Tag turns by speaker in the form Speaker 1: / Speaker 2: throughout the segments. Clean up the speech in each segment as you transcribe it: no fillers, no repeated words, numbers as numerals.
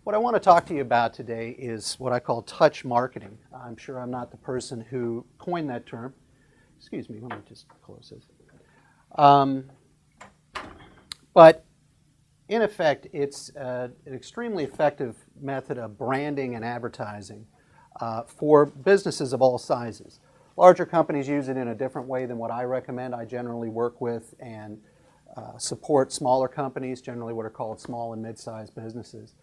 Speaker 1: What I want to talk to you about today is what I call touch marketing. I'm sure I'm not the person who coined that term. Excuse me, let me just close this. But in effect, it's an extremely effective method of branding and advertising for businesses of all sizes. Larger companies use it in a different way than what I recommend. I generally work with and support smaller companies, generally what are called small and mid-sized businesses.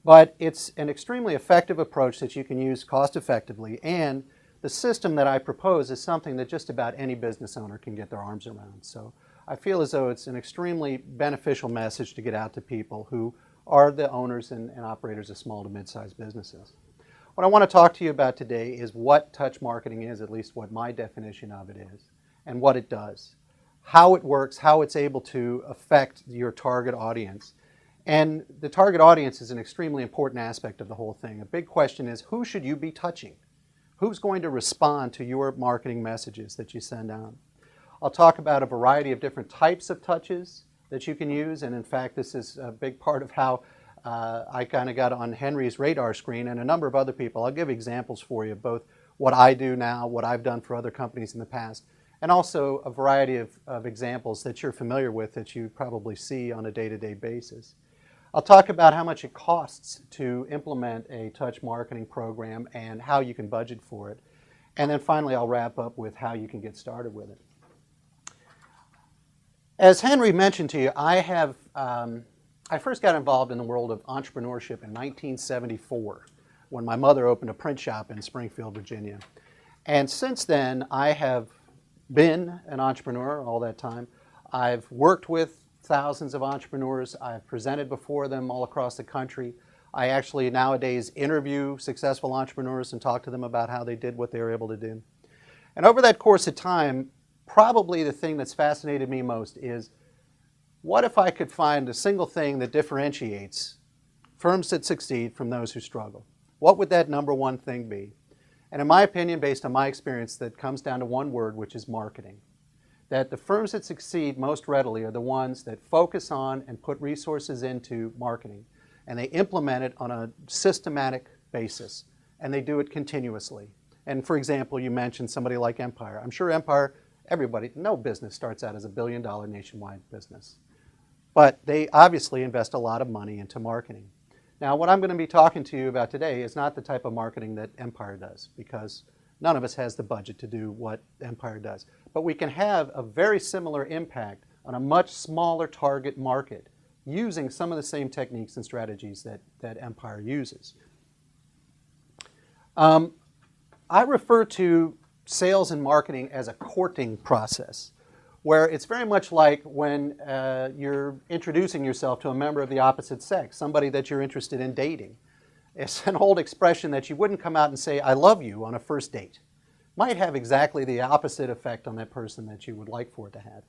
Speaker 1: But it's an extremely effective approach that you can use cost effectively, and the system that I propose is something that just about any business owner can get their arms around. So I feel as though it's an extremely beneficial message to get out to people who are the owners and operators of small to mid-sized businesses. What I want to talk to you about today is what touch marketing is, at least what my definition of it is, and what it does, how it works, how it's able to affect your target audience. And the target audience is an extremely important aspect of the whole thing. A big question is, who should you be touching? Who's going to respond to your marketing messages that you send out? I'll talk about a variety of different types of touches that you can use, and in fact this is a big part of how I kind of got on Henry's radar screen and a number of other people. I'll give examples for you, both what I do now, what I've done for other companies in the past, and also a variety of examples that you're familiar with that you probably see on a day-to-day basis. I'll talk about how much it costs to implement a touch marketing program and how you can budget for it. And then finally, I'll wrap up with how you can get started with it. As Henry mentioned to you, I first got involved in the world of entrepreneurship in 1974 when my mother opened a print shop in Springfield, Virginia. And since then, I have been an entrepreneur all that time. I've worked with thousands of entrepreneurs. I've presented before them all across the country. I actually nowadays interview successful entrepreneurs and talk to them about how they did what they were able to do. And over that course of time, probably the thing that's fascinated me most is, what if I could find a single thing that differentiates firms that succeed from those who struggle? What would that number one thing be? And in my opinion, based on my experience, that comes down to one word, which is marketing. That the firms that succeed most readily are the ones that focus on and put resources into marketing. And they implement it on a systematic basis. And they do it continuously. And for example, you mentioned somebody like Empire. I'm sure Empire, no business starts out as a billion-dollar nationwide business. But they obviously invest a lot of money into marketing. Now, what I'm going to be talking to you about today is not the type of marketing that Empire does, because none of us has the budget to do what Empire does. But we can have a very similar impact on a much smaller target market using some of the same techniques and strategies that Empire uses. I refer to sales and marketing as a courting process, where it's very much like when you're introducing yourself to a member of the opposite sex, somebody that you're interested in dating. It's an old expression that you wouldn't come out and say, "I love you" on a first date. Might have exactly the opposite effect on that person that you would like for it to have.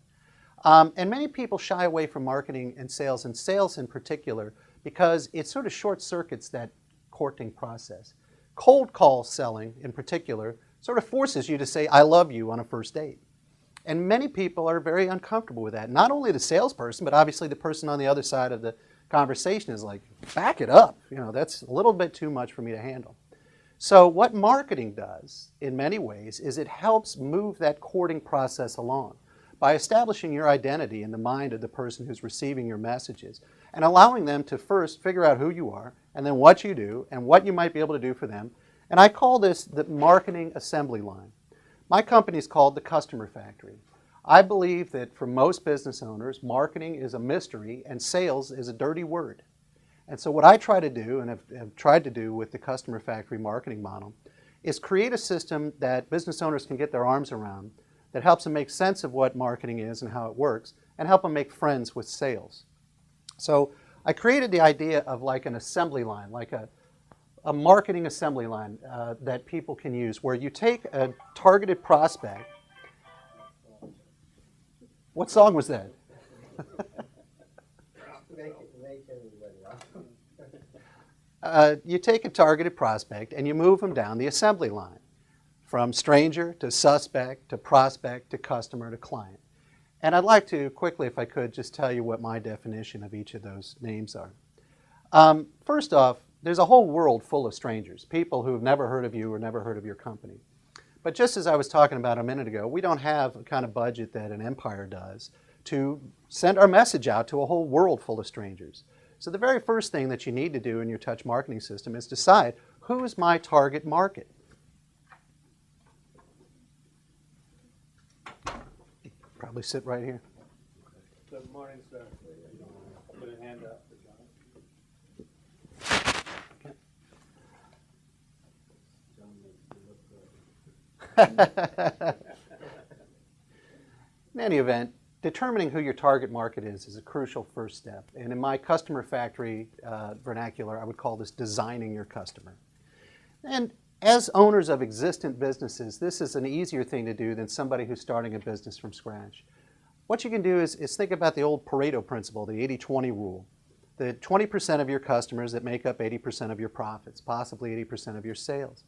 Speaker 1: And many people shy away from marketing and sales in particular, because it sort of short circuits that courting process. Cold call selling in particular sort of forces you to say, "I love you" on a first date. And many people are very uncomfortable with that. Not only the salesperson, but obviously the person on the other side of the conversation is like, "Back it up. That's a little bit too much for me to handle." So what marketing does, in many ways, is it helps move that courting process along by establishing your identity in the mind of the person who's receiving your messages and allowing them to first figure out who you are and then what you do and what you might be able to do for them. And I call this the marketing assembly line. My company is called the Customer Factory. I believe that for most business owners, marketing is a mystery and sales is a dirty word. And so what I try to do, and have tried to do with the Customer Factory marketing model, is create a system that business owners can get their arms around that helps them make sense of what marketing is and how it works, and help them make friends with sales. So I created the idea of like an assembly line, like a marketing assembly line that people can use, where you take a targeted prospect. What song was that? You take a targeted prospect and you move them down the assembly line, from stranger to suspect to prospect to customer to client. And I'd like to quickly, if I could, just tell you what my definition of each of those names are. First off, there's a whole world full of strangers, people who have never heard of you or never heard of your company. But just as I was talking about a minute ago, we don't have a kind of budget that an empire does to send our message out to a whole world full of strangers. So the very first thing that you need to do in your touch marketing system is decide, who's my target market? Probably sit right here.
Speaker 2: Good morning, sir. Put a hand up for John.
Speaker 1: In any event, determining who your target market is a crucial first step. And in my customer factory vernacular, I would call this designing your customer. And as owners of existent businesses, this is an easier thing to do than somebody who's starting a business from scratch. What you can do is think about the old Pareto principle, the 80-20 rule. The 20% of your customers that make up 80% of your profits, possibly 80% of your sales.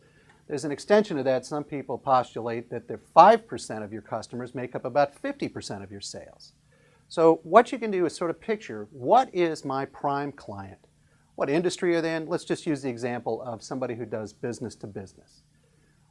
Speaker 1: There's an extension of that. Some people postulate that the 5% of your customers make up about 50% of your sales. So what you can do is sort of picture, what is my prime client? What industry are they in? Let's just use the example of somebody who does business to business.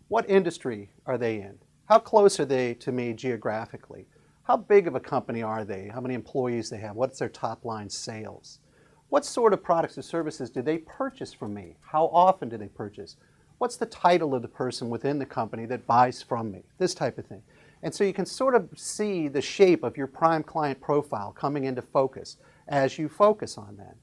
Speaker 1: What industry are they in? How close are they to me geographically? How big of a company are they? How many employees they have? What's their top line sales? What sort of products or services do they purchase from me? How often do they purchase? What's the title of the person within the company that buys from me? This type of thing. And so you can sort of see the shape of your prime client profile coming into focus as you focus on that.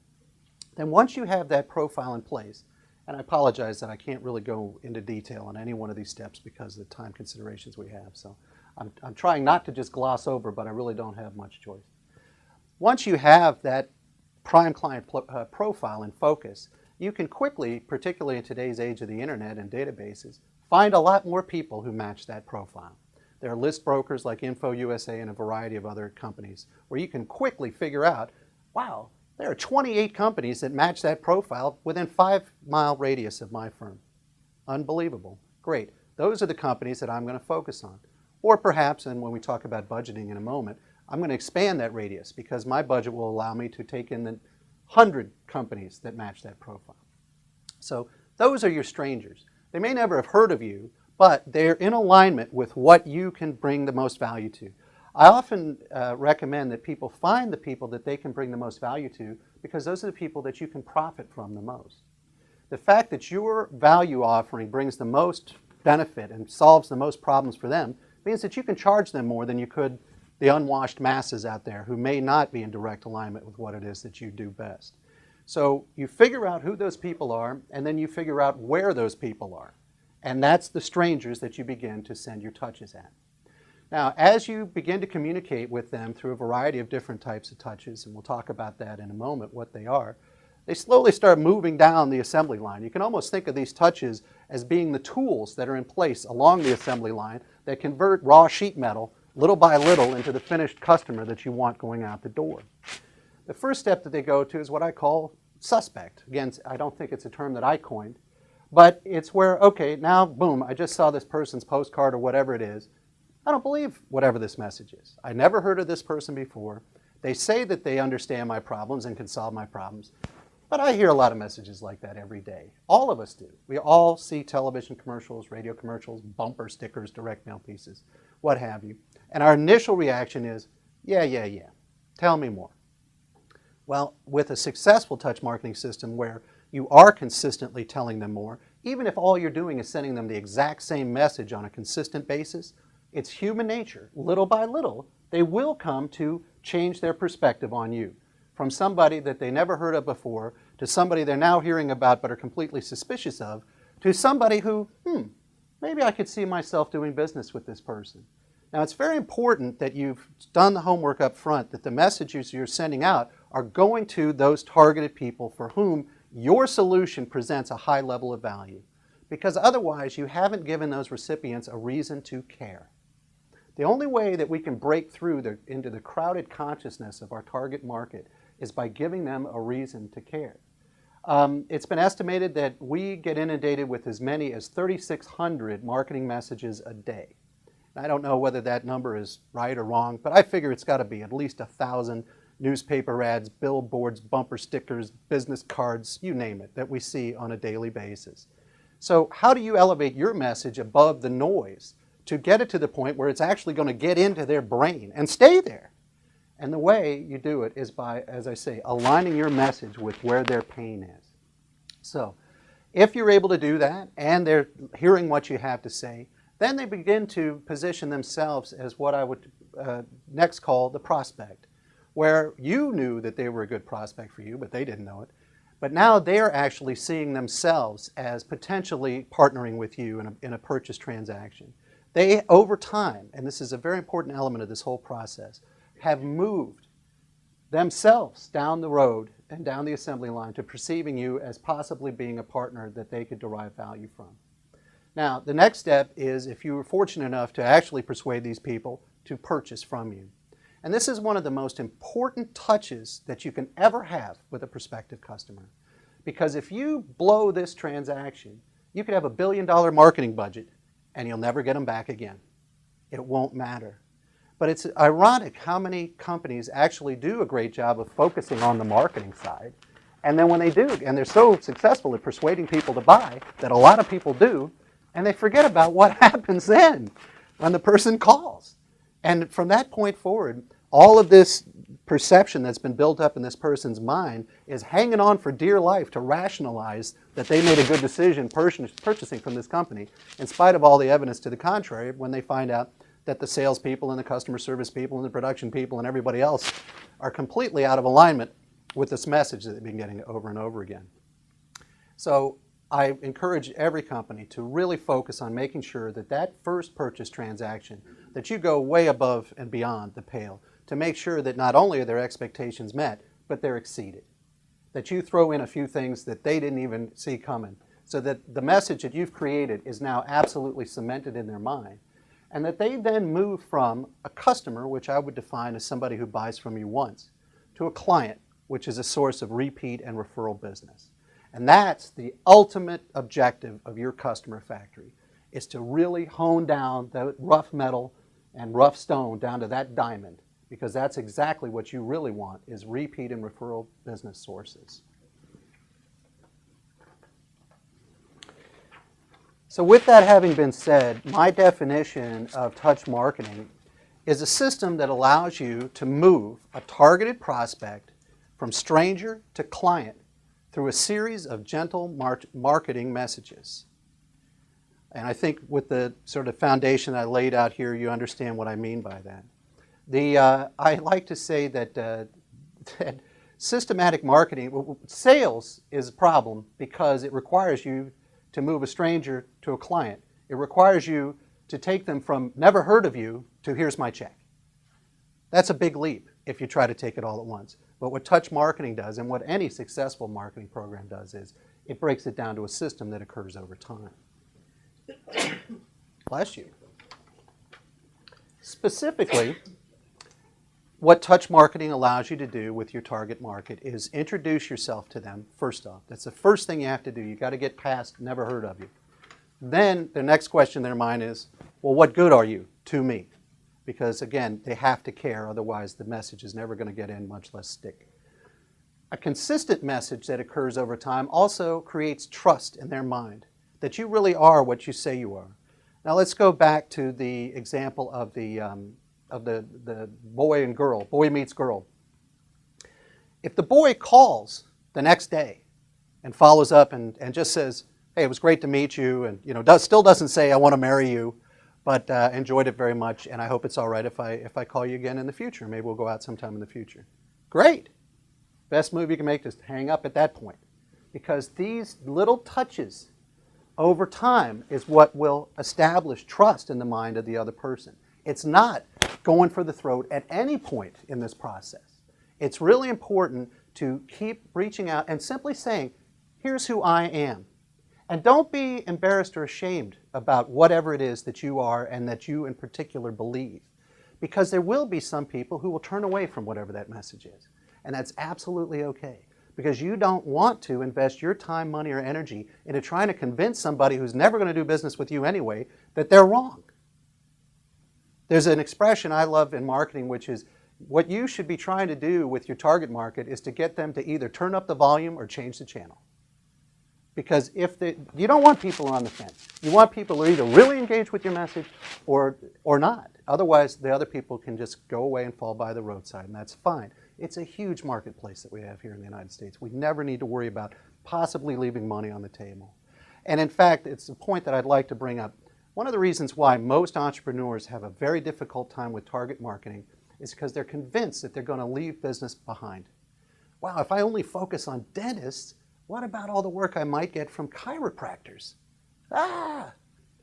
Speaker 1: Then once you have that profile in place, and I apologize that I can't really go into detail on any one of these steps because of the time considerations we have. So I'm trying not to just gloss over, but I really don't have much choice. Once you have that prime client profile in focus, you can quickly, particularly in today's age of the internet and databases, find a lot more people who match that profile. There are list brokers like InfoUSA and a variety of other companies where you can quickly figure out, wow, there are 28 companies that match that profile within 5-mile radius of my firm. Unbelievable. Great. Those are the companies that I'm going to focus on. Or perhaps, and when we talk about budgeting in a moment, I'm going to expand that radius because my budget will allow me to take in the 100 companies that match that profile. So those are your strangers. They may never have heard of you, but they're in alignment with what you can bring the most value to. I often recommend that people find the people that they can bring the most value to because those are the people that you can profit from the most. The fact that your value offering brings the most benefit and solves the most problems for them means that you can charge them more than you could the unwashed masses out there who may not be in direct alignment with what it is that you do best. So you figure out who those people are, and then you figure out where those people are. And that's the strangers that you begin to send your touches at. Now, as you begin to communicate with them through a variety of different types of touches, and we'll talk about that in a moment, what they are, they slowly start moving down the assembly line. You can almost think of these touches as being the tools that are in place along the assembly line that convert raw sheet metal little by little into the finished customer that you want going out the door. The first step that they go to is what I call suspect. Again, I don't think it's a term that I coined, but it's where, okay, now, boom, I just saw this person's postcard or whatever it is. I don't believe whatever this message is. I never heard of this person before. They say that they understand my problems and can solve my problems, but I hear a lot of messages like that every day. All of us do. We all see television commercials, radio commercials, bumper stickers, direct mail pieces, what have you. And our initial reaction is, yeah. Tell me more. Well, with a successful touch marketing system where you are consistently telling them more, even if all you're doing is sending them the exact same message on a consistent basis, it's human nature. Little by little, they will come to change their perspective on you. From somebody that they never heard of before, to somebody they're now hearing about but are completely suspicious of, to somebody who, maybe I could see myself doing business with this person. Now, it's very important that you've done the homework up front, that the messages you're sending out are going to those targeted people for whom your solution presents a high level of value. Because otherwise, you haven't given those recipients a reason to care. The only way that we can break through into the crowded consciousness of our target market is by giving them a reason to care. It's been estimated that we get inundated with as many as 3,600 marketing messages a day. I don't know whether that number is right or wrong, but I figure it's got to be at least 1,000, newspaper ads, billboards, bumper stickers, business cards, you name it, that we see on a daily basis. So how do you elevate your message above the noise to get it to the point where it's actually going to get into their brain and stay there? And the way you do it is by, as I say, aligning your message with where their pain is. So if you're able to do that and they're hearing what you have to say, then they begin to position themselves as what I would next call the prospect, where you knew that they were a good prospect for you, but they didn't know it. But now they're actually seeing themselves as potentially partnering with you in a purchase transaction. They, over time, and this is a very important element of this whole process, have moved themselves down the road and down the assembly line to perceiving you as possibly being a partner that they could derive value from. Now, the next step is if you were fortunate enough to actually persuade these people to purchase from you. And this is one of the most important touches that you can ever have with a prospective customer. Because if you blow this transaction, you could have $1 billion marketing budget and you'll never get them back again. It won't matter. But it's ironic how many companies actually do a great job of focusing on the marketing side. And then when they do, and they're so successful at persuading people to buy, that a lot of people do, and they forget about what happens then when the person calls. And from that point forward, all of this perception that's been built up in this person's mind is hanging on for dear life to rationalize that they made a good decision purchasing from this company, in spite of all the evidence to the contrary, when they find out that the salespeople and the customer service people and the production people and everybody else are completely out of alignment with this message that they've been getting over and over again. So I encourage every company to really focus on making sure that that first purchase transaction, that you go way above and beyond the pale to make sure that not only are their expectations met, but they're exceeded. That you throw in a few things that they didn't even see coming, so that the message that you've created is now absolutely cemented in their mind. And that they then move from a customer, which I would define as somebody who buys from you once, to a client, which is a source of repeat and referral business. And that's the ultimate objective of your customer factory, is to really hone down the rough metal and rough stone down to that diamond, because that's exactly what you really want, is repeat and referral business sources. So with that having been said, my definition of touch marketing is a system that allows you to move a targeted prospect from stranger to client through a series of gentle marketing messages. And I think with the sort of foundation I laid out here, you understand what I mean by that. I like to say that, that systematic marketing, sales is a problem because it requires you to move a stranger to a client. It requires you to take them from never heard of you to here's my check. That's a big leap if you try to take it all at once. But what touch marketing does, and what any successful marketing program does, is it breaks it down to a system that occurs over time. Bless you. Specifically, what touch marketing allows you to do with your target market is introduce yourself to them first off. That's the first thing you have to do. You've got to get past never heard of you. Then the next question in their mind is, well, what good are you to me? Because again, they have to care, otherwise the message is never going to get in, much less stick. A consistent message that occurs over time also creates trust in their mind, that you really are what you say you are. Now let's go back to the example of the boy and girl, boy meets girl. If the boy calls the next day and follows up and just says, hey, it was great to meet you, and still doesn't say I want to marry you, but enjoyed it very much, and I hope it's all right if I call you again in the future. Maybe we'll go out sometime in the future. Great. Best move you can make is hang up at that point, because these little touches over time is what will establish trust in the mind of the other person. It's not going for the throat at any point in this process. It's really important to keep reaching out and simply saying, here's who I am. And don't be embarrassed or ashamed about whatever it is that you are and that you in particular believe. Because there will be some people who will turn away from whatever that message is. And that's absolutely okay. Because you don't want to invest your time, money, or energy into trying to convince somebody who's never going to do business with you anyway that they're wrong. There's an expression I love in marketing which is, What you should be trying to do with your target market is to get them to either turn up the volume or change the channel. Because you don't want people on the fence. You want people to either really engage with your message or not. Otherwise, the other people can just go away and fall by the roadside, and that's fine. It's a huge marketplace that we have here in the United States. We never need to worry about possibly leaving money on the table. And in fact, it's a point that I'd like to bring up. One of the reasons why most entrepreneurs have a very difficult time with target marketing is because they're convinced that they're going to leave business behind. Wow, if I only focus on dentists, what about all the work I might get from chiropractors?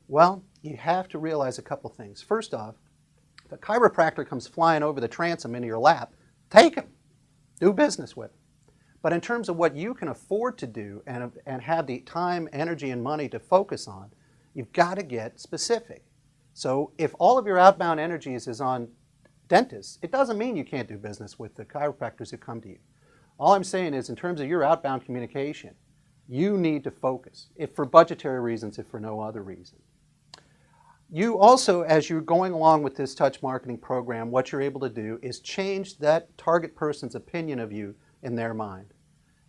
Speaker 1: Well, you have to realize a couple things. First off, if a chiropractor comes flying over the transom into your lap, take him. Do business with him. But in terms of what you can afford to do and have the time, energy, and money to focus on, you've got to get specific. So if all of your outbound energies is on dentists, it doesn't mean you can't do business with the chiropractors who come to you. All I'm saying is in terms of your outbound communication, you need to focus, if for budgetary reasons, if for no other reason. You also, as you're going along with this touch marketing program, what you're able to do is change that target person's opinion of you in their mind.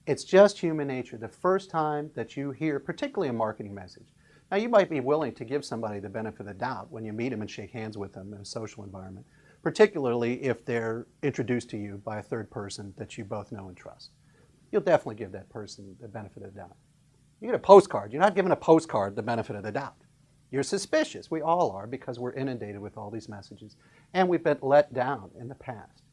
Speaker 1: It's just human nature. The first time that you hear, particularly a marketing message, now you might be willing to give somebody the benefit of the doubt when you meet them and shake hands with them in a social environment, particularly if they're introduced to you by a third person that you both know and trust. You'll definitely give that person the benefit of the doubt. You get a postcard. You're not giving a postcard the benefit of the doubt. You're suspicious. We all are, because we're inundated with all these messages, and we've been let down in the past.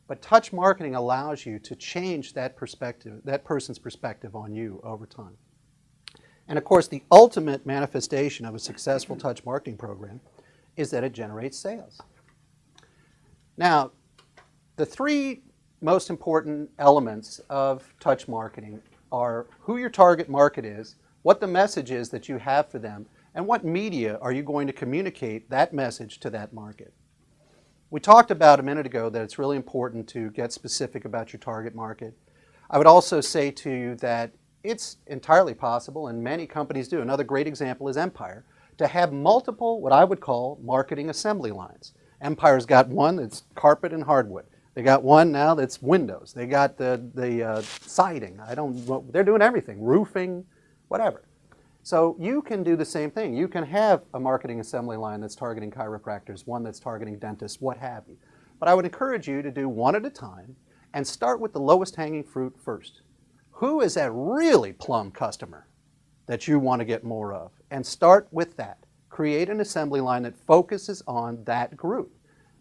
Speaker 1: But touch marketing allows you to change that perspective, that person's perspective on you over time. And of course, the ultimate manifestation of a successful touch marketing program is that it generates sales. Now, the three most important elements of touch marketing are who your target market is, what the message is that you have for them, and what media are you going to communicate that message to that market. We talked about a minute ago that it's really important to get specific about your target market. I would also say to you that it's entirely possible, and many companies do. Another great example is Empire, to have multiple, what I would call, marketing assembly lines. Empire's got one that's carpet and hardwood. They got one now that's windows. They got the siding. They're doing everything, roofing, whatever. So you can do the same thing. You can have a marketing assembly line that's targeting chiropractors, one that's targeting dentists, what have you. But I would encourage you to do one at a time and start with the lowest hanging fruit first. Who is that really plum customer that you want to get more of? And start with that. Create an assembly line that focuses on that group.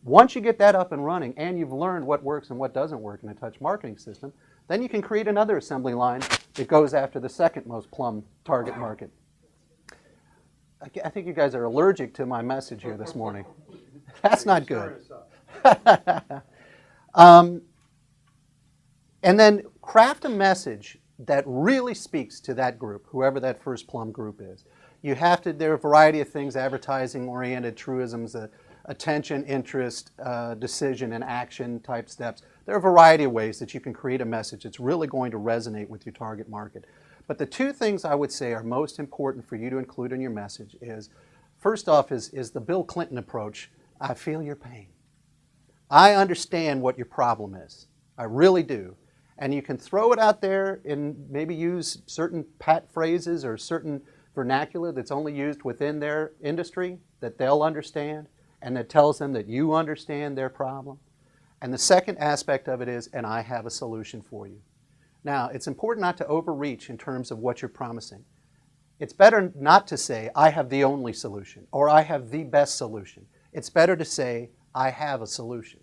Speaker 1: Once you get that up and running and you've learned what works and what doesn't work in a touch marketing system, then you can create another assembly line that goes after the second most plum target market. I think you guys are allergic to my message here this morning. That's not good. And then craft a message that really speaks to that group, whoever that first plum group is. There are a variety of things, advertising-oriented truisms, attention, interest, decision, and action type steps. There are a variety of ways that you can create a message that's really going to resonate with your target market. But the two things I would say are most important for you to include in your message is, first off, is the Bill Clinton approach. I feel your pain. I understand what your problem is. I really do. And you can throw it out there and maybe use certain pat phrases or certain vernacular that's only used within their industry that they'll understand and that tells them that you understand their problem. And the second aspect of it is, and I have a solution for you. Now, it's important not to overreach in terms of what you're promising. It's better not to say, I have the only solution, or I have the best solution. It's better to say, I have a solution.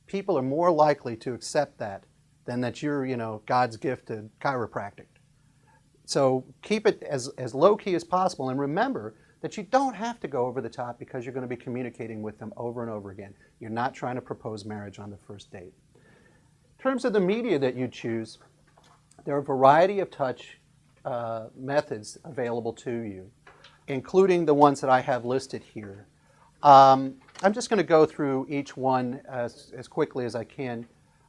Speaker 1: People are more likely to accept that than that you're, God's gift to chiropractic. So keep it as low-key as possible, and remember that you don't have to go over the top because you're going to be communicating with them over and over again. You're not trying to propose marriage on the first date. In terms of the media that you choose, there are a variety of touch methods available to you, including the ones that I have listed here. I'm just going to go through each one as quickly as I can.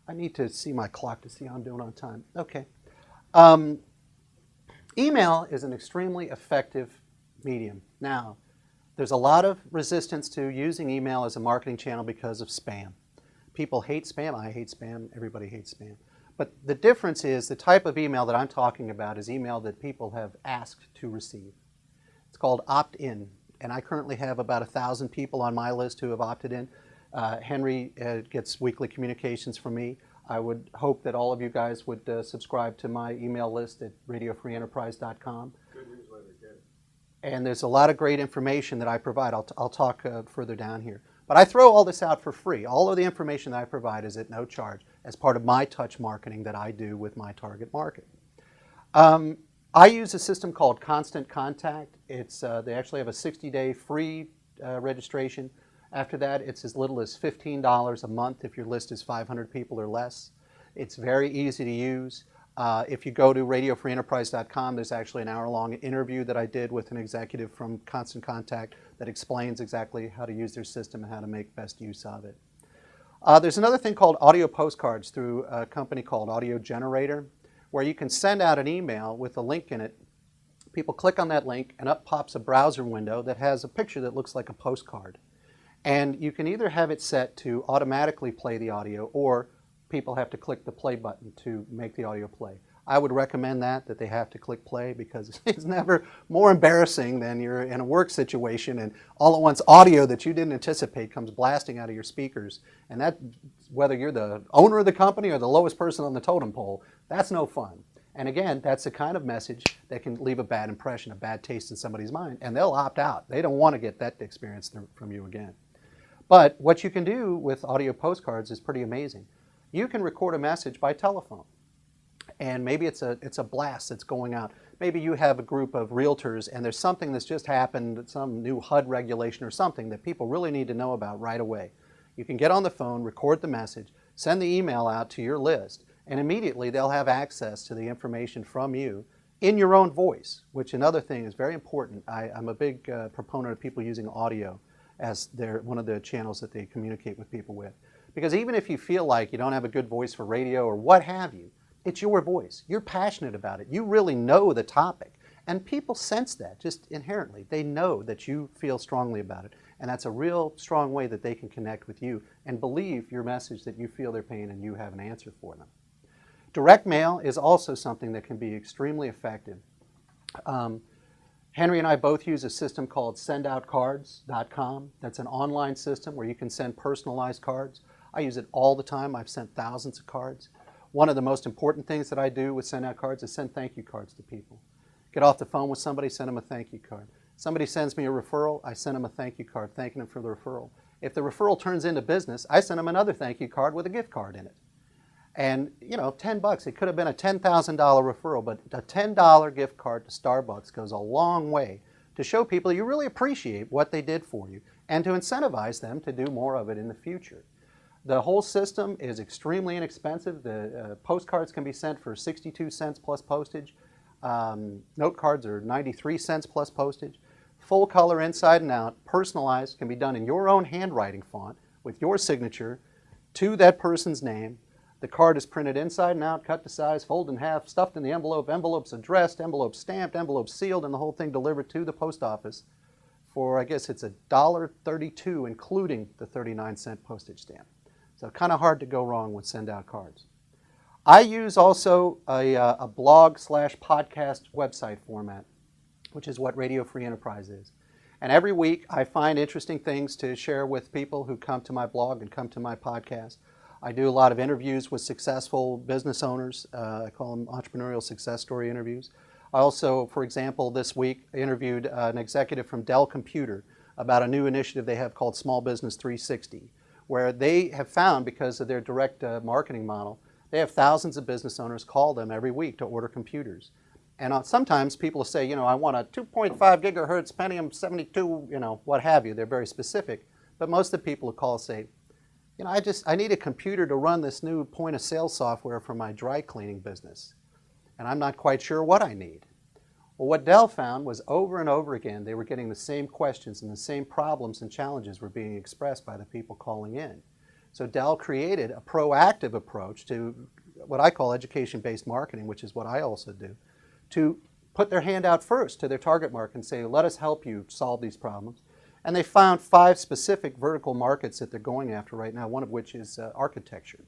Speaker 1: I need to see my clock to see how I'm doing on time. Okay. Email is an extremely effective medium. Now, there's a lot of resistance to using email as a marketing channel because of spam. people hate spam. I hate spam. Everybody hates spam. But the difference is the type of email that I'm talking about is email that people have asked to receive. It's called opt-in, and I currently have about 1,000 people on my list who have opted in. Henry gets weekly communications from me. I would hope that all of you guys would subscribe to my email list at radiofreeenterprise.com.
Speaker 2: Good newsletter, good.
Speaker 1: And there's a lot of great information that I provide. I'll talk further down here. But I throw all this out for free. All of the information that I provide is at no charge as part of my touch marketing that I do with my target market. I use a system called Constant Contact. They actually have a 60-day free registration. After that, it's as little as $15 a month if your list is 500 people or less. It's very easy to use. If you go to radiofreeenterprise.com, there's actually an hour-long interview that I did with an executive from Constant Contact that explains exactly how to use their system and how to make best use of it. There's another thing called audio postcards through a company called Audio Generator, where you can send out an email with a link in it. People click on that link, and up pops a browser window that has a picture that looks like a postcard. And you can either have it set to automatically play the audio, or people have to click the play button to make the audio play. I would recommend that they have to click play, because it's never more embarrassing than you're in a work situation and all at once audio that you didn't anticipate comes blasting out of your speakers. And that, whether you're the owner of the company or the lowest person on the totem pole, that's no fun. And again, that's the kind of message that can leave a bad impression, a bad taste in somebody's mind, and they'll opt out. They don't want to get that experience from you again. But what you can do with audio postcards is pretty amazing. You can record a message by telephone. And maybe it's a blast that's going out. Maybe you have a group of realtors and there's something that's just happened, some new HUD regulation or something that people really need to know about right away. You can get on the phone, record the message, send the email out to your list, and immediately they'll have access to the information from you in your own voice, which another thing is very important. I'm a big proponent of people using audio as one of the channels that they communicate with people with. Because even if you feel like you don't have a good voice for radio or what have you, it's your voice. You're passionate about it. You really know the topic. And people sense that just inherently. They know that you feel strongly about it. And that's a real strong way that they can connect with you and believe your message that you feel their pain and you have an answer for them. Direct mail is also something that can be extremely effective. Henry and I both use a system called sendoutcards.com. That's an online system where you can send personalized cards. I use it all the time. I've sent thousands of cards. One of the most important things that I do with send out cards is send thank you cards to people. Get off the phone with somebody, send them a thank you card. Somebody sends me a referral, I send them a thank you card thanking them for the referral. If the referral turns into business, I send them another thank you card with a gift card in it. And, you know, $10, it could have been a $10,000 referral, but a $10 gift card to Starbucks goes a long way to show people you really appreciate what they did for you and to incentivize them to do more of it in the future. The whole system is extremely inexpensive. The postcards can be sent for 62 cents plus postage. Note cards are 93 cents plus postage. Full color inside and out, personalized, can be done in your own handwriting font with your signature to that person's name. The card is printed inside and out, cut to size, folded in half, stuffed in the envelope, envelopes addressed, envelopes stamped, envelopes sealed, and the whole thing delivered to the post office for, I guess it's $1.32, including the 39-cent postage stamp. So kind of hard to go wrong with send out cards. I use also a blog/podcast website format, which is what Radio Free Enterprise is. And every week I find interesting things to share with people who come to my blog and come to my podcast. I do a lot of interviews with successful business owners. I call them entrepreneurial success story interviews. I also, for example, this week interviewed an executive from Dell Computer about a new initiative they have called Small Business 360. Where they have found, because of their direct marketing model, they have thousands of business owners call them every week to order computers. And sometimes people say, you know, I want a 2.5 gigahertz Pentium 72, you know, what have you. They're very specific. But most of the people who call say, you know, I need a computer to run this new point of sale software for my dry cleaning business. And I'm not quite sure what I need. Well, what Dell found was over and over again, they were getting the same questions and the same problems and challenges were being expressed by the people calling in. So Dell created a proactive approach to what I call education-based marketing, which is what I also do, to put their hand out first to their target market and say, let us help you solve these problems. And they found 5 specific vertical markets that they're going after right now, one of which is architecture.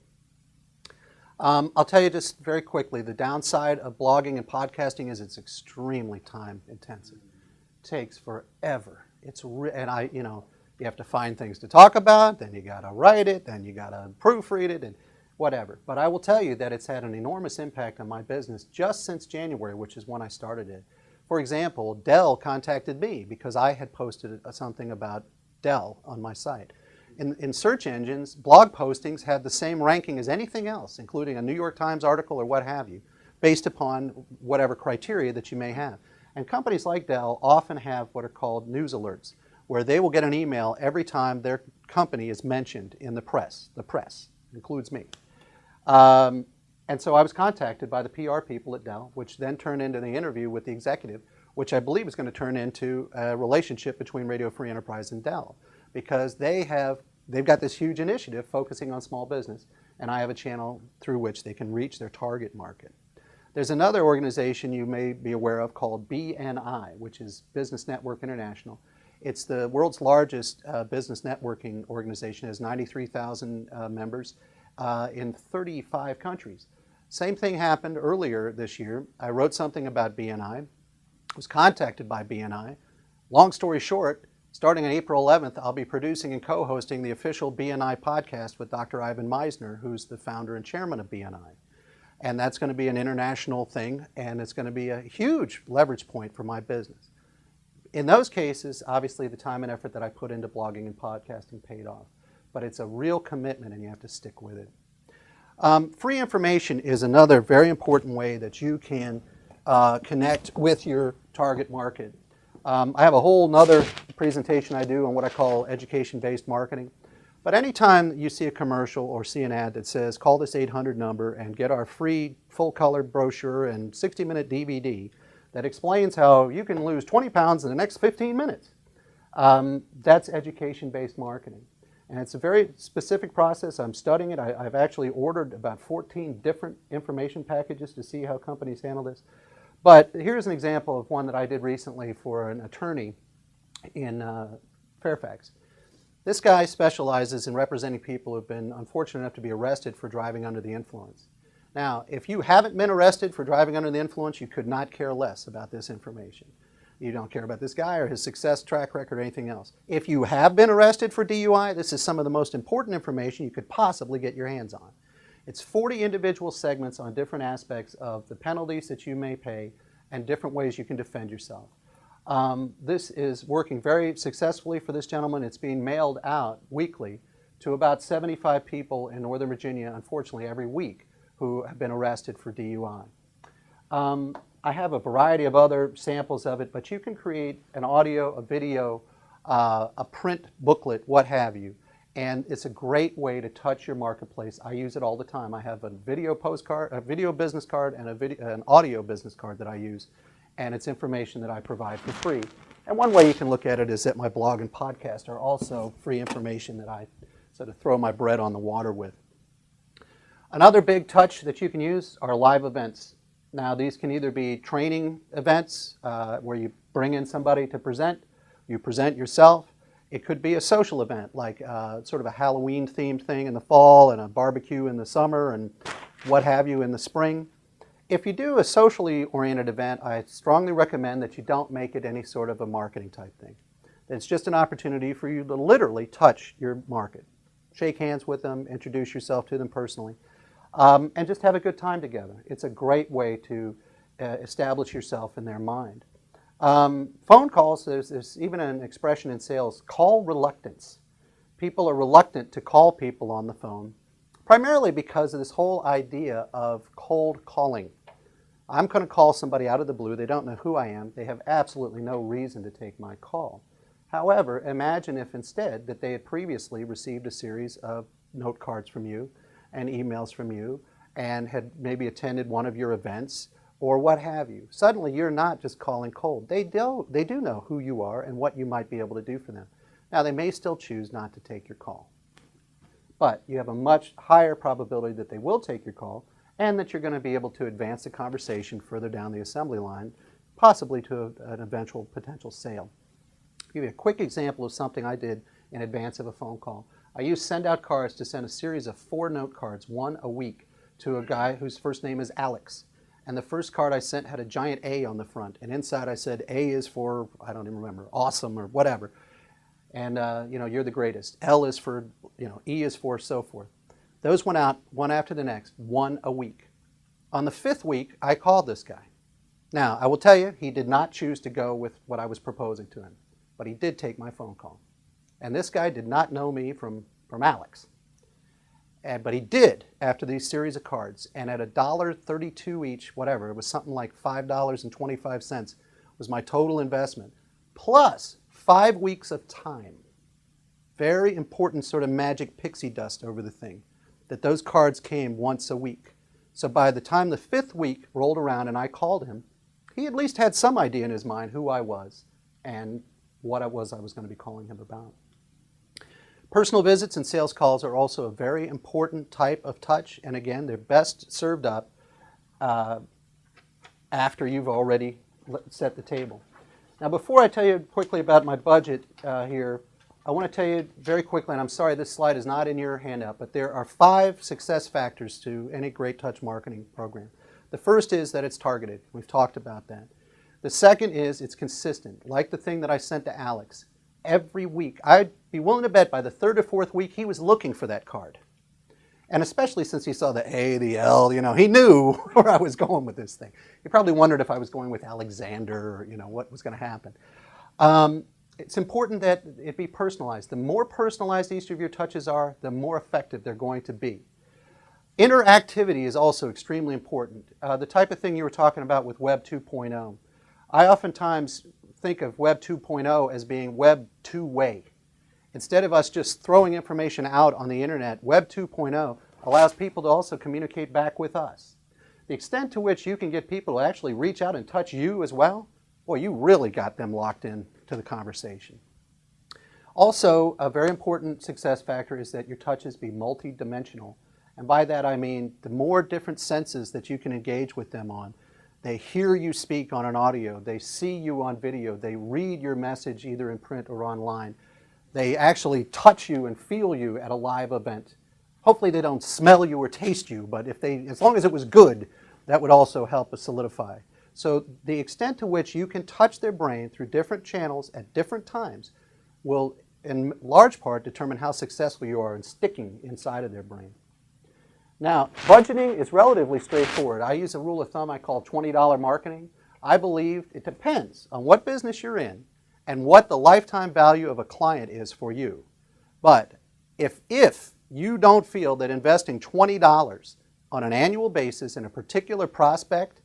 Speaker 1: I'll tell you just very quickly, the downside of blogging and podcasting is it's extremely time intensive. It takes forever. You have to find things to talk about, then you got to write it, then you got to proofread it, and whatever. But I will tell you that it's had an enormous impact on my business just since January, which is when I started it. For example, Dell contacted me because I had posted something about Dell on my site. In search engines, blog postings had the same ranking as anything else, including a New York Times article or what have you, based upon whatever criteria that you may have. And companies like Dell often have what are called news alerts, where they will get an email every time their company is mentioned in the press. The press includes me. And so I was contacted by the PR people at Dell, which then turned into the interview with the executive, which I believe is going to turn into a relationship between Radio Free Enterprise and Dell, because they've got this huge initiative focusing on small business, and I have a channel through which they can reach their target market. There's another organization you may be aware of called BNI, which is Business Network International. It's the world's largest business networking organization. It has 93,000 members in 35 countries. Same thing happened earlier this year. I wrote something about BNI, was contacted by BNI. Long story short, starting on April 11th, I'll be producing and co-hosting the official BNI podcast with Dr. Ivan Meisner, who's the founder and chairman of BNI. And that's going to be an international thing, and it's going to be a huge leverage point for my business. In those cases, obviously the time and effort that I put into blogging and podcasting paid off. But it's a real commitment, and you have to stick with it. Free information is another very important way that you can connect with your target market. I have a whole nother presentation I do on what I call education-based marketing. But anytime you see a commercial or see an ad that says, call this 800 number and get our free full-color brochure and 60-minute DVD that explains how you can lose 20 pounds in the next 15 minutes, that's education-based marketing. And it's a very specific process. I'm studying it. I've actually ordered about 14 different information packages to see how companies handle this. But here's an example of one that I did recently for an attorney in Fairfax. This guy specializes in representing people who have been unfortunate enough to be arrested for driving under the influence. Now, if you haven't been arrested for driving under the influence, you could not care less about this information. You don't care about this guy or his success track record or anything else. If you have been arrested for DUI, this is some of the most important information you could possibly get your hands on. It's 40 individual segments on different aspects of the penalties that you may pay and different ways you can defend yourself. This is working very successfully for this gentleman. It's being mailed out weekly to about 75 people in Northern Virginia, unfortunately, every week, who have been arrested for DUI. I have a variety of other samples of it, but you can create an audio, a video, a print booklet, what have you. And it's a great way to touch your marketplace. I use it all the time. I have a video postcard, a video business card, and an audio business card that I use. And it's information that I provide for free. And one way you can look at it is that my blog and podcast are also free information that I sort of throw my bread on the water with. Another big touch that you can use are live events. Now, these can either be training events where you bring in somebody to present, you present yourself. It could be a social event, like sort of a Halloween-themed thing in the fall and a barbecue in the summer and what have you in the spring. If you do a socially oriented event, I strongly recommend that you don't make it any sort of a marketing type thing. It's just an opportunity for you to literally touch your market. Shake hands with them, introduce yourself to them personally, and just have a good time together. It's a great way to establish yourself in their mind. Phone calls, there's even an expression in sales, call reluctance. People are reluctant to call people on the phone, primarily because of this whole idea of cold calling. I'm going to call somebody out of the blue. They don't know who I am. They have absolutely no reason to take my call. However, imagine if instead that they had previously received a series of note cards from you and emails from you and had maybe attended one of your events or what have you. Suddenly you're not just calling cold. They do know who you are and what you might be able to do for them. Now, they may still choose not to take your call, but you have a much higher probability that they will take your call and that you're going to be able to advance the conversation further down the assembly line, possibly to an eventual potential sale. I'll give you a quick example of something I did in advance of a phone call. I used send out cards to send a series of 4 note cards, one a week, to a guy whose first name is Alex. And the first card I sent had a giant A on the front. And inside I said, A is for, I don't even remember, awesome or whatever. And, you're the greatest. L is for, E is for so forth. Those went out one after the next, one a week. On the 5th week, I called this guy. Now, I will tell you, he did not choose to go with what I was proposing to him. But he did take my phone call. And this guy did not know me from Alex. But he did after these series of cards. And at $1.32 each, whatever, it was something like $5.25 was my total investment, plus 5 weeks of time. Very important sort of magic pixie dust over the thing, that those cards came once a week. So by the time the 5th week rolled around and I called him, he at least had some idea in his mind who I was and what I was going to be calling him about. Personal visits and sales calls are also a very important type of touch, and again, they're best served up after you've already set the table. Now, before I tell you quickly about my budget here, I want to tell you very quickly, and I'm sorry this slide is not in your handout, but there are 5 success factors to any great touch marketing program. The first is that it's targeted. We've talked about that. The second is it's consistent, like the thing that I sent to Alex. Every week, I'd be willing to bet by the 3rd or 4th week he was looking for that card. And especially since he saw the A, the L, he knew where I was going with this thing. He probably wondered if I was going with Alexander or, what was going to happen. It's important that it be personalized. The more personalized each of your touches are, the more effective they're going to be. Interactivity is also extremely important. The type of thing you were talking about with Web 2.0. I oftentimes think of Web 2.0 as being Web two-way. Instead of us just throwing information out on the internet, Web 2.0 allows people to also communicate back with us. The extent to which you can get people to actually reach out and touch you as well, boy, you really got them locked in to the conversation. Also, a very important success factor is that your touches be multi-dimensional. And by that I mean the more different senses that you can engage with them on. They hear you speak on an audio, they see you on video, they read your message either in print or online. They actually touch you and feel you at a live event. Hopefully they don't smell you or taste you, but as long as it was good, that would also help us solidify. So the extent to which you can touch their brain through different channels at different times will in large part determine how successful you are in sticking inside of their brain. Now, budgeting is relatively straightforward. I use a rule of thumb I call $20 marketing. I believe it depends on what business you're in and what the lifetime value of a client is for you. But if you don't feel that investing $20 on an annual basis in a particular prospect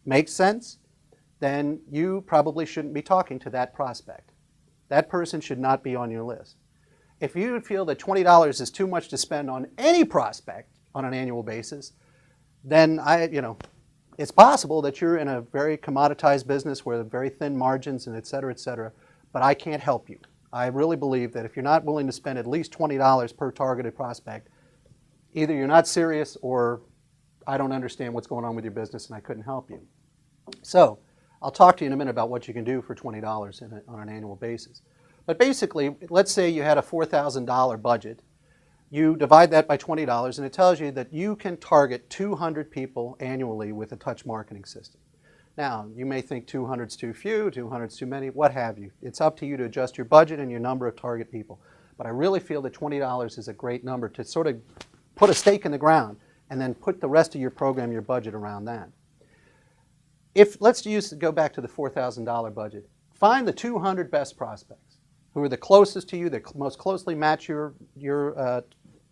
Speaker 1: makes sense, then you probably shouldn't be talking to that prospect. That person should not be on your list. If you feel that $20 is too much to spend on any prospect on an annual basis, then it's possible that you're in a very commoditized business where there are very thin margins and et cetera, but I can't help you. I really believe that if you're not willing to spend at least $20 per targeted prospect, either you're not serious or I don't understand what's going on with your business and I couldn't help you. So I'll talk to you in a minute about what you can do for $20 on an annual basis. But basically, let's say you had a $4,000 budget. You divide that by $20 and it tells you that you can target 200 people annually with a touch marketing system. Now, you may think 200 is too few, 200 is too many, what have you. It's up to you to adjust your budget and your number of target people. But I really feel that $20 is a great number to sort of put a stake in the ground and then put the rest of your program, your budget around that. Let's go back to the $4,000 budget. Find the 200 best prospects who are the closest to you, that most closely match your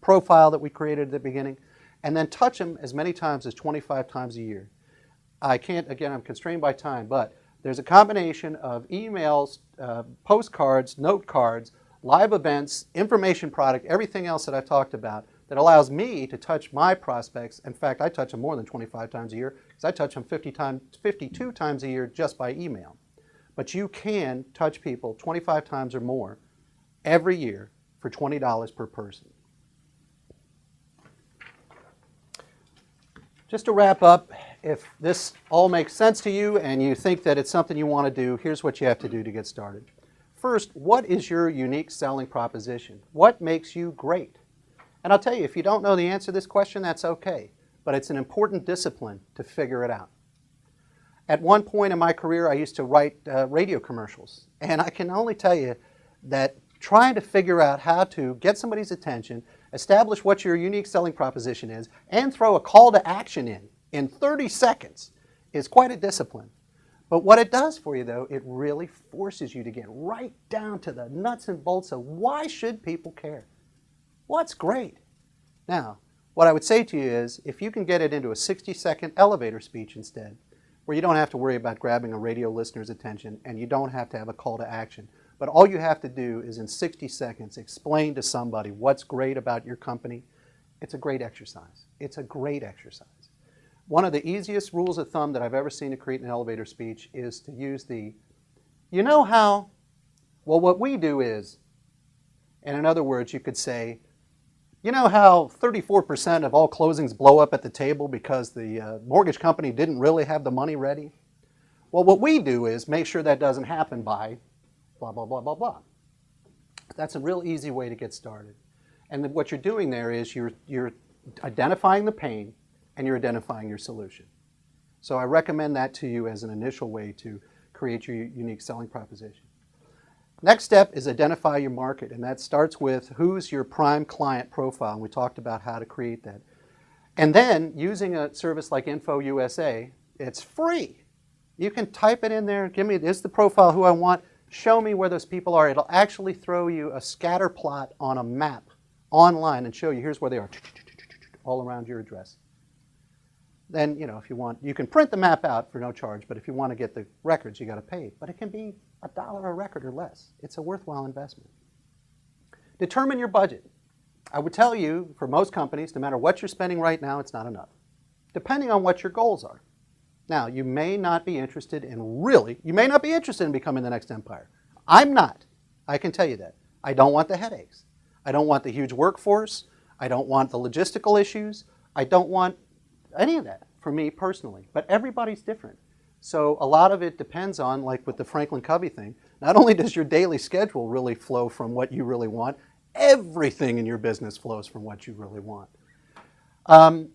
Speaker 1: profile that we created at the beginning, and then touch them as many times as 25 times a year. I'm constrained by time, but there's a combination of emails, postcards, note cards, live events, information product, everything else that I've talked about that allows me to touch my prospects. In fact, I touch them more than 25 times a year because I touch them 52 times a year just by email. But you can touch people 25 times or more every year for $20 per person. Just to wrap up, if this all makes sense to you and you think that it's something you want to do, here's what you have to do to get started. First, what is your unique selling proposition? What makes you great? And I'll tell you, if you don't know the answer to this question, that's okay. But it's an important discipline to figure it out. At one point in my career, I used to write radio commercials. And I can only tell you that trying to figure out how to get somebody's attention, establish what your unique selling proposition is, and throw a call to action in 30 seconds is quite a discipline. But what it does for you, though, it really forces you to get right down to the nuts and bolts of why should people care? What's great? Now, what I would say to you is, if you can get it into a 60-second elevator speech instead, where you don't have to worry about grabbing a radio listener's attention and you don't have to have a call to action, but all you have to do is in 60 seconds explain to somebody what's great about your company, it's a great exercise. It's a great exercise. One of the easiest rules of thumb that I've ever seen to create an elevator speech is to use the, you know how, well, what we do is, and in other words, you could say, you know how 34% of all closings blow up at the table because the mortgage company didn't really have the money ready? Well, what we do is make sure that doesn't happen by blah, blah, blah, blah, blah. That's a real easy way to get started. And what you're doing there is you're identifying the pain and you're identifying your solution. So I recommend that to you as an initial way to create your unique selling proposition. Next step is identify your market, and that starts with who's your prime client profile, and we talked about how to create that. And then using a service like Info USA, it's free. You can type it in there, give me, this is the profile who I want, show me where those people are. It'll actually throw you a scatter plot on a map online and show you here's where they are, all around your address. Then, you know, if you want, you can print the map out for no charge, but if you want to get the records, you got to pay. But it can be $1 a record or less. It's a worthwhile investment. Determine your budget. I would tell you, for most companies, no matter what you're spending right now, it's not enough, depending on what your goals are. Now, you may not be interested in becoming the next empire. I'm not. I can tell you that. I don't want the headaches. I don't want the huge workforce. I don't want the logistical issues. I don't want any of that for me personally. But everybody's different. So a lot of it depends on, like with the Franklin Covey thing, not only does your daily schedule really flow from what you really want, everything in your business flows from what you really want.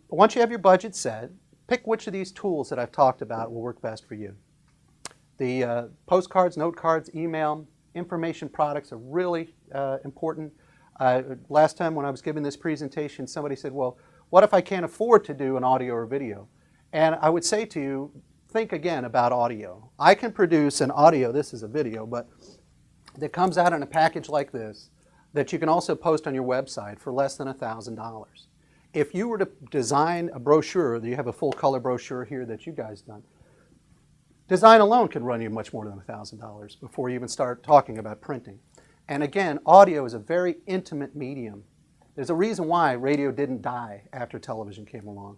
Speaker 1: Once you have your budget set, pick which of these tools that I've talked about will work best for you. The postcards, note cards, email, information products are really important. Last time when I was giving this presentation, somebody said, well, what if I can't afford to do an audio or video? And I would say to you, think again about audio. I can produce an audio, this is a video, but that comes out in a package like this that you can also post on your website for less than $1,000. If you were to design a brochure, you have a full color brochure here that you guys done, design alone can run you much more than $1,000 before you even start talking about printing. And again, audio is a very intimate medium. There's a reason why radio didn't die after television came along.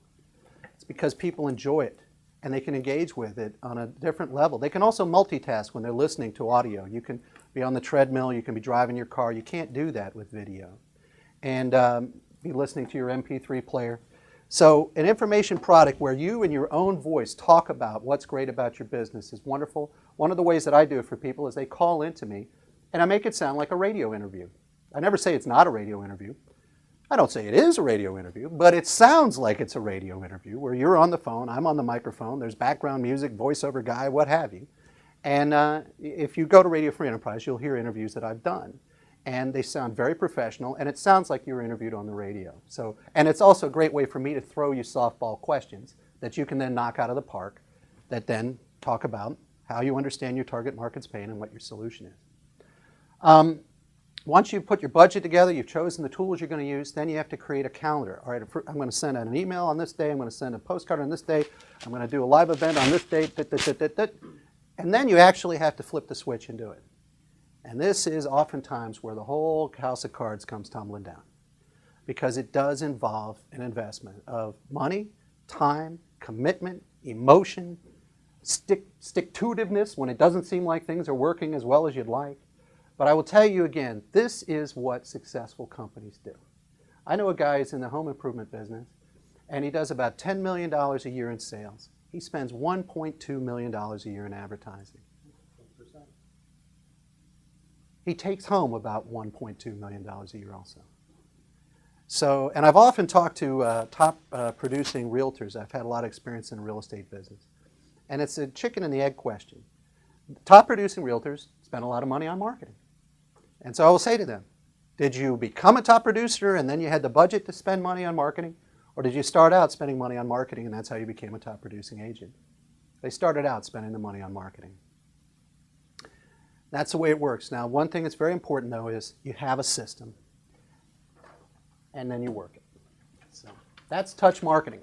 Speaker 1: It's because people enjoy it and they can engage with it on a different level. They can also multitask when they're listening to audio. You can be on the treadmill, you can be driving your car. You can't do that with video. And be listening to your MP3 player. So an information product where you in your own voice talk about what's great about your business is wonderful. One of the ways that I do it for people is they call into me and I make it sound like a radio interview. I never say it's not a radio interview. I don't say it is a radio interview, but it sounds like it's a radio interview where you're on the phone, I'm on the microphone, there's background music, voiceover guy, what have you. And if you go to Radio Free Enterprise, you'll hear interviews that I've done. And they sound very professional, and it sounds like you were interviewed on the radio. So, and it's also a great way for me to throw you softball questions that you can then knock out of the park that then talk about how you understand your target market's pain and what your solution is. Once you've put your budget together, you've chosen the tools you're going to use, then you have to create a calendar. All right, I'm going to send out an email on this day, I'm going to send a postcard on this day, I'm going to do a live event on this date, and then you actually have to flip the switch and do it. And this is oftentimes where the whole house of cards comes tumbling down, because it does involve an investment of money, time, commitment, emotion, stick-to-itiveness when it doesn't seem like things are working as well as you'd like. But I will tell you again, this is what successful companies do. I know a guy who's in the home improvement business, and he does about $10 million a year in sales. He spends $1.2 million a year in advertising. he takes home about $1.2 million a year also. So, and I've often talked to top producing realtors. I've had a lot of experience in the real estate business. And it's a chicken and the egg question. Top producing realtors spend a lot of money on marketing. And so I will say to them, did you become a top producer and then you had the budget to spend money on marketing? Or did you start out spending money on marketing and that's how you became a top producing agent? They started out spending the money on marketing. That's the way it works. Now, one thing that's very important, though, is you have a system, and then you work it. So that's touch marketing.